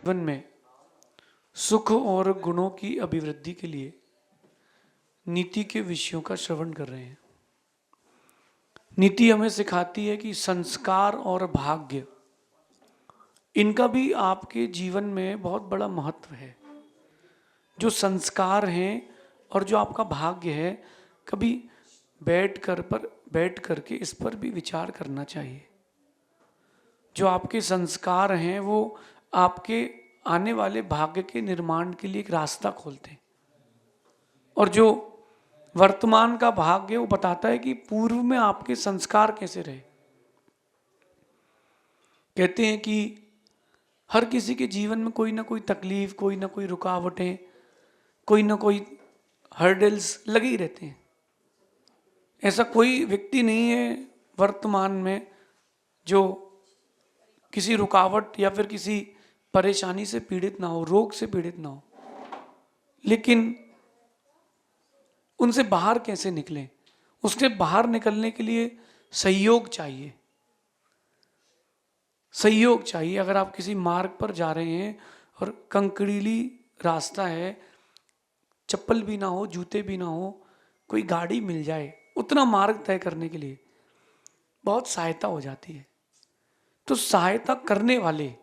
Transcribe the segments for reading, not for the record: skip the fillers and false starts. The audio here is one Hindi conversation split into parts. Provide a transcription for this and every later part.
जीवन में सुख और गुणों की अभिवृद्धि के लिए नीति के विषयों का श्रवण कर रहे हैं। नीति हमें सिखाती है कि संस्कार और भाग्य, इनका भी आपके जीवन में बहुत बड़ा महत्व है। जो संस्कार हैं और जो आपका भाग्य है, कभी बैठ करके इस पर भी विचार करना चाहिए। जो आपके संस्कार हैं वो आपके आने वाले भाग्य के निर्माण के लिए एक रास्ता खोलते हैं, और जो वर्तमान का भाग्य वो बताता है कि पूर्व में आपके संस्कार कैसे रहे। कहते हैं कि हर किसी के जीवन में कोई ना कोई तकलीफ, कोई ना कोई रुकावटें, कोई ना कोई हर्डल्स लगे ही रहते हैं। ऐसा कोई व्यक्ति नहीं है वर्तमान में जो किसी रुकावट या फिर किसी परेशानी से पीड़ित ना हो, रोग से पीड़ित ना हो। लेकिन उनसे बाहर कैसे निकलें? उसके बाहर निकलने के लिए सहयोग चाहिए। सहयोग चाहिए। अगर आप किसी मार्ग पर जा रहे हैं और कंकड़ीली रास्ता है, चप्पल भी ना हो, जूते भी ना हो, कोई गाड़ी मिल जाए उतना मार्ग तय करने के लिए, बहुत सहायता हो जाती है। तो सहायता करने वाले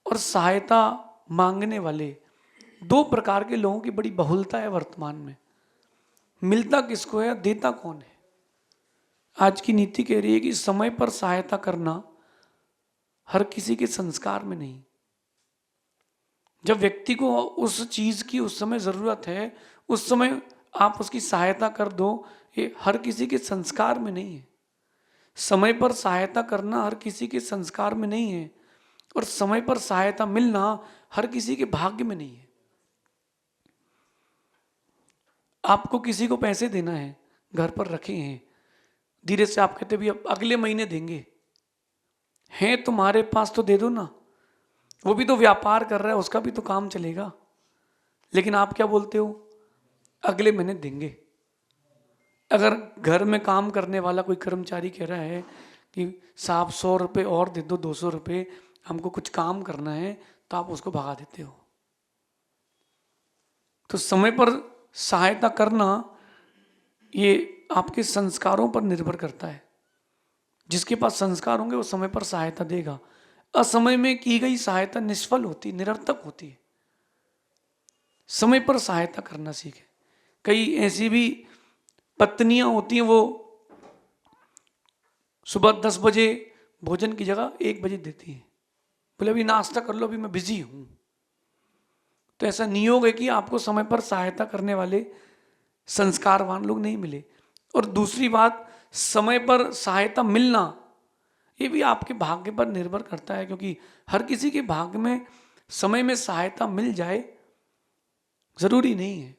और सहायता मांगने वाले दो प्रकार के लोगों की बड़ी बहुलता है वर्तमान में। मिलता किसको है, देता कौन है? आज की नीति कह रही है कि समय पर सहायता करना हर किसी के संस्कार में नहीं। जब व्यक्ति को उस चीज की उस समय जरूरत है, उस समय आप उसकी सहायता कर दो, ये हर किसी के संस्कार में नहीं है। समय पर सहायता करना हर किसी के संस्कार में नहीं है, और समय पर सहायता मिलना हर किसी के भाग्य में नहीं है। आपको किसी को पैसे देना है, घर पर रखे हैं, धीरे से आप कहते भी अब अगले महीने देंगे, हैं तुम्हारे पास तो दे दो ना। वो भी तो व्यापार कर रहा है, उसका भी तो काम चलेगा। लेकिन आप क्या बोलते हो? अगले महीने देंगे। अगर घर में काम करने वाला कोई कर्मचारी कह रहा है कि साहब 100 रुपये और दे दो, 200 रुपये, हमको कुछ काम करना है, तो आप उसको भगा देते हो। तो समय पर सहायता करना ये आपके संस्कारों पर निर्भर करता है। जिसके पास संस्कार होंगे वो समय पर सहायता देगा। असमय में की गई सहायता निष्फल होती, निरर्थक होती है। समय पर सहायता करना सीखे। कई ऐसी भी पत्नियां होती हैं, वो सुबह 10 बजे भोजन की जगह 1 बजे देती हैं, बोले अभी नाश्ता कर लो, अभी मैं बिजी हूं। तो ऐसा नियोग है कि आपको समय पर सहायता करने वाले संस्कारवान लोग नहीं मिले। और दूसरी बात, समय पर सहायता मिलना ये भी आपके भाग्य पर निर्भर करता है, क्योंकि हर किसी के भाग्य में समय में सहायता मिल जाए जरूरी नहीं है।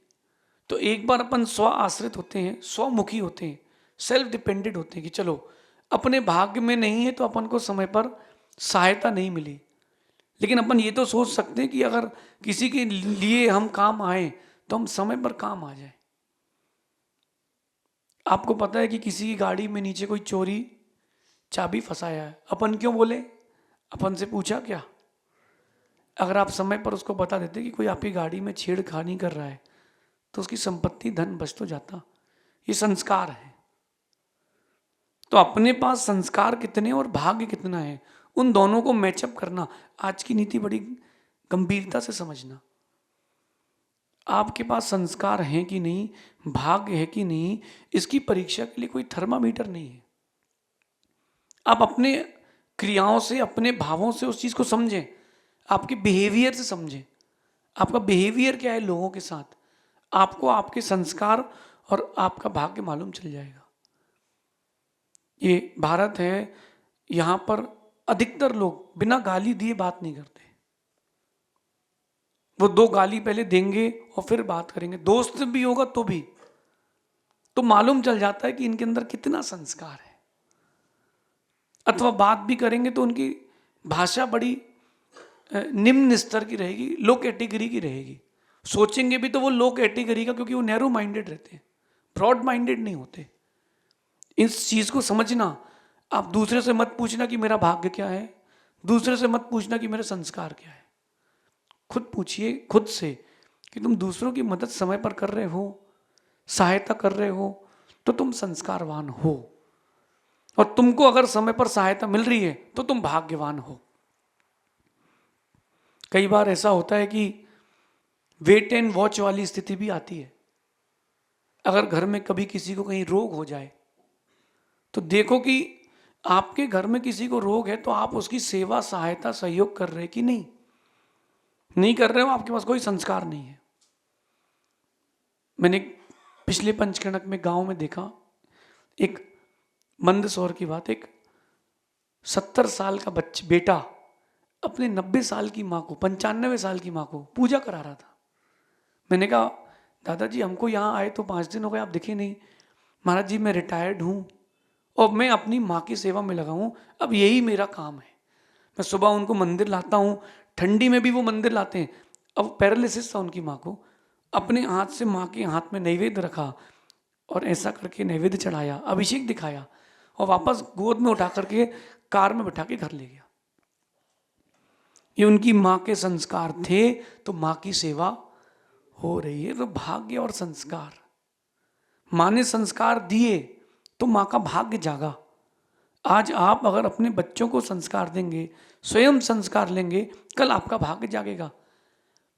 तो एक बार अपन स्व आश्रित होते हैं, स्वमुखी होते हैं, सेल्फ डिपेंडेंट होते हैं कि चलो अपने भाग्य में नहीं है तो अपन को समय पर सहायता नहीं मिली। लेकिन अपन ये तो सोच सकते हैं कि अगर किसी के लिए हम काम आए तो हम समय पर काम आ जाए। आपको पता है कि किसी की गाड़ी में नीचे कोई चोरी चाबी फंसाया है, अपन क्यों बोले? अपन से पूछा क्या? अगर आप समय पर उसको बता देते कि कोई आपकी गाड़ी में छेड़खानी कर रहा है, तो उसकी संपत्ति, धन बच तो जाता। ये संस्कार है। तो अपने पास संस्कार कितने और भाग्य कितना है, उन दोनों को मैचअप करना आज की नीति बड़ी गंभीरता से समझना। आपके पास संस्कार हैं कि नहीं, भाग्य है कि नहीं, इसकी परीक्षा के लिए कोई थर्मामीटर नहीं है। आप अपने क्रियाओं से, अपने भावों से उस चीज को समझें, आपके बिहेवियर से समझें। आपका बिहेवियर क्या है लोगों के साथ, आपको आपके संस्कार और आपका भाग्य मालूम चल जाएगा। ये भारत है, यहां पर अधिकतर लोग बिना गाली दिए बात नहीं करते। वो 2 गाली पहले देंगे और फिर बात करेंगे। दोस्त भी होगा तो भी, तो मालूम चल जाता है कि इनके अंदर कितना संस्कार है। अथवा बात भी करेंगे तो उनकी भाषा बड़ी निम्न स्तर की रहेगी, लो कैटेगरी की रहेगी। सोचेंगे भी तो वो लो कैटेगरी का, क्योंकि वो नैरो माइंडेड रहते हैं, ब्रॉड माइंडेड नहीं होते। इस चीज को समझना। आप दूसरे से मत पूछना कि मेरा भाग्य क्या है, दूसरे से मत पूछना कि मेरे संस्कार क्या है, खुद पूछिए खुद से कि तुम दूसरों की मदद समय पर कर रहे हो, सहायता कर रहे हो, तो तुम संस्कारवान हो। और तुमको अगर समय पर सहायता मिल रही है तो तुम भाग्यवान हो। कई बार ऐसा होता है कि वेट एंड वॉच वाली स्थिति भी आती है। अगर घर में कभी किसी को कहीं रोग हो जाए तो देखो कि आपके घर में किसी को रोग है तो आप उसकी सेवा, सहायता, सहयोग कर रहे कि नहीं। नहीं कर रहे हो, आपके पास कोई संस्कार नहीं है। मैंने पिछले पंचकर्णक में गांव में देखा, एक मंदसौर की बात, एक 70 साल का बेटा अपने 90 साल की माँ को, 95 साल की माँ को पूजा करा रहा था। मैंने कहा दादाजी हमको यहाँ आए तो 5 दिन हो गए, आप दिखे नहीं। महाराज जी मैं रिटायर्ड हूँ और मैं अपनी माँ की सेवा में लगा हूँ, अब यही मेरा काम है। मैं सुबह उनको मंदिर लाता हूँ, ठंडी में भी वो मंदिर लाते हैं। अब पैरालिसिस था उनकी माँ को, अपने हाथ से माँ के हाथ में नैवेद्य रखा और ऐसा करके नैवेद्य चढ़ाया, अभिषेक दिखाया और वापस गोद में उठा करके कार में बिठा के घर ले गया। ये उनकी माँ के संस्कार थे, तो माँ की सेवा हो रही है। तो भाग्य और संस्कार, माँ ने संस्कार दिए तो माँ का भाग्य जागा। आज आप अगर अपने बच्चों को संस्कार देंगे, स्वयं संस्कार लेंगे, कल आपका भाग्य जागेगा।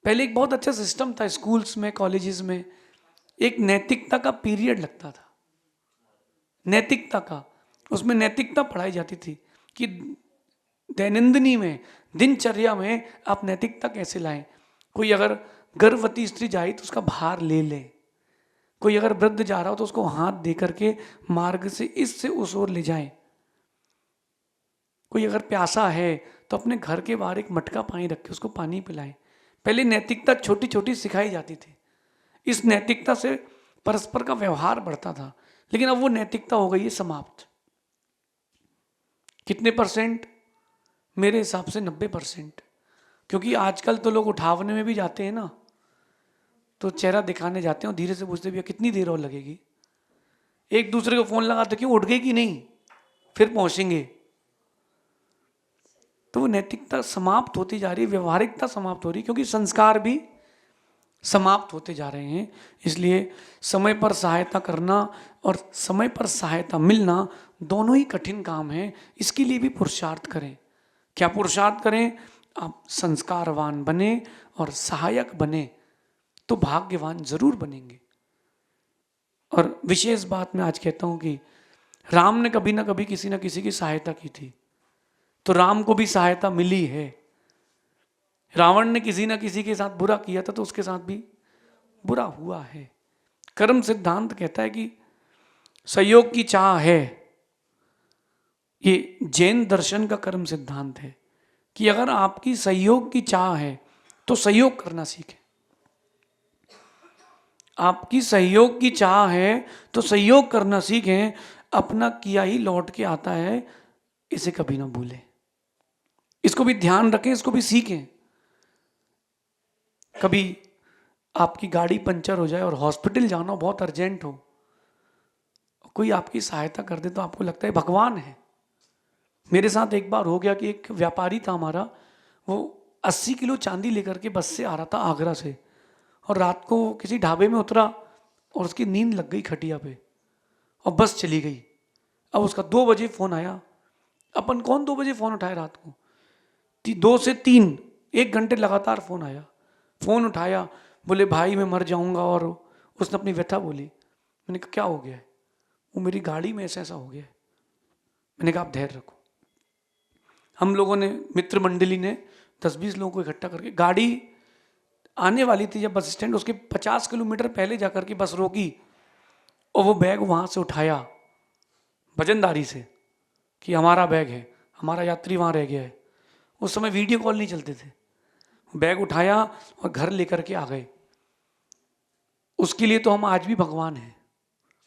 पहले एक बहुत अच्छा सिस्टम था स्कूल्स में, कॉलेजेस में, एक नैतिकता का पीरियड लगता था, नैतिकता का। उसमें नैतिकता पढ़ाई जाती थी कि दैनंदिनी में, दिनचर्या में आप नैतिकता कैसे लाएं। कोई अगर गर्भवती स्त्री जाए तो उसका भार ले ले, कोई अगर वृद्ध जा रहा हो तो उसको हाथ दे करके मार्ग से इससे उस ओर ले जाएं। कोई अगर प्यासा है तो अपने घर के बाहर एक मटका पानी रख के उसको पानी पिलाएं। पहले नैतिकता छोटी छोटी सिखाई जाती थी। इस नैतिकता से परस्पर का व्यवहार बढ़ता था, लेकिन अब वो नैतिकता हो गई है समाप्त। कितने परसेंट? मेरे हिसाब से 90%। क्योंकि आजकल तो लोग उठावने में भी जाते हैं ना, तो चेहरा दिखाने जाते हैं और धीरे से पूछते भैया कितनी देर और लगेगी। एक दूसरे को फोन लगाते क्यों, उठ गए कि नहीं, फिर पहुंचेंगे। तो वो नैतिकता समाप्त होती जा रही है, व्यवहारिकता समाप्त हो रही है, क्योंकि संस्कार भी समाप्त होते जा रहे हैं। इसलिए समय पर सहायता करना और समय पर सहायता मिलना दोनों ही कठिन काम है। इसके लिए भी पुरुषार्थ करें। क्या पुरुषार्थ करें? आप संस्कारवान बने और सहायक बने तो भाग्यवान जरूर बनेंगे। और विशेष बात मैं आज कहता हूं कि राम ने कभी ना कभी किसी ना किसी की सहायता की थी, तो राम को भी सहायता मिली है। रावण ने किसी ना किसी के साथ बुरा किया था तो उसके साथ भी बुरा हुआ है। कर्म सिद्धांत कहता है कि सहयोग की चाह है। ये जैन दर्शन का कर्म सिद्धांत है कि अगर आपकी सहयोग की चाह है तो सहयोग करना सीखें। आपकी सहयोग की चाह है तो सहयोग करना सीखें। अपना किया ही लौट के आता है, इसे कभी ना भूलें। इसको भी ध्यान रखें, इसको भी सीखें। कभी आपकी गाड़ी पंचर हो जाए और हॉस्पिटल जाना बहुत अर्जेंट हो, कोई आपकी सहायता कर दे तो आपको लगता है भगवान है। मेरे साथ एक बार हो गया कि एक व्यापारी था हमारा, वो 80 किलो चांदी लेकर के बस से आ रहा था आगरा से, और रात को किसी ढाबे में उतरा और उसकी नींद लग गई खटिया पे और बस चली गई। अब उसका 2 बजे फ़ोन आया। अपन कौन 2 बजे फ़ोन उठाए रात को? 2 से 3, 1 घंटे लगातार फ़ोन आया। फ़ोन उठाया, बोले भाई मैं मर जाऊंगा, और उसने अपनी व्यथा बोली। मैंने कहा क्या हो गया है? वो मेरी गाड़ी में ऐसा ऐसा हो गया है। मैंने कहा आप धैर्य रखो। हम लोगों ने, मित्र मंडली ने 10-20 लोगों को इकट्ठा करके, गाड़ी आने वाली थी जब बस स्टैंड, उसके 50 किलोमीटर पहले जाकर के बस रोकी और वो बैग वहाँ से उठाया वजनदारी से कि हमारा बैग है, हमारा यात्री वहाँ रह गया है। उस समय वीडियो कॉल नहीं चलते थे। बैग उठाया और घर लेकर के आ गए। उसके लिए तो हम आज भी भगवान हैं,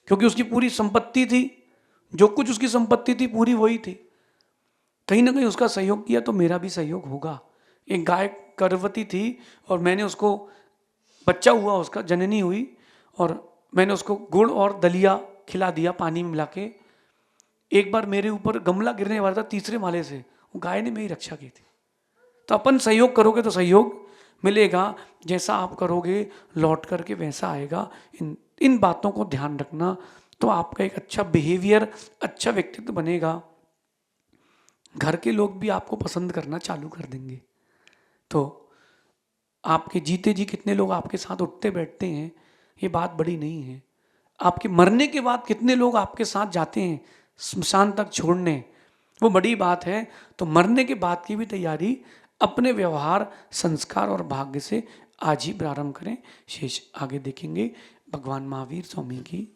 क्योंकि उसकी पूरी संपत्ति थी, जो कुछ उसकी संपत्ति थी पूरी वही थी। कहीं ना कहीं उसका सहयोग किया तो मेरा भी सहयोग होगा। एक गाय गर्भवती थी और मैंने उसको, बच्चा हुआ उसका, जननी हुई, और मैंने उसको गुड़ और दलिया खिला दिया पानी में मिला के। एक बार मेरे ऊपर गमला गिरने वाला था 3रे माले से, वो गाय ने मेरी रक्षा की थी। तो अपन सहयोग करोगे तो सहयोग मिलेगा, जैसा आप करोगे लौट करके वैसा आएगा। इन बातों को ध्यान रखना, तो आपका एक अच्छा बिहेवियर, अच्छा व्यक्तित्व बनेगा। घर के लोग भी आपको पसंद करना चालू कर देंगे। तो आपके जीते जी कितने लोग आपके साथ उठते बैठते हैं, ये बात बड़ी नहीं है। आपके मरने के बाद कितने लोग आपके साथ जाते हैं स्मशान तक छोड़ने, वो बड़ी बात है। तो मरने के बाद की भी तैयारी अपने व्यवहार, संस्कार और भाग्य से आज ही प्रारंभ करें। शेष आगे देखेंगे। भगवान महावीर स्वामी की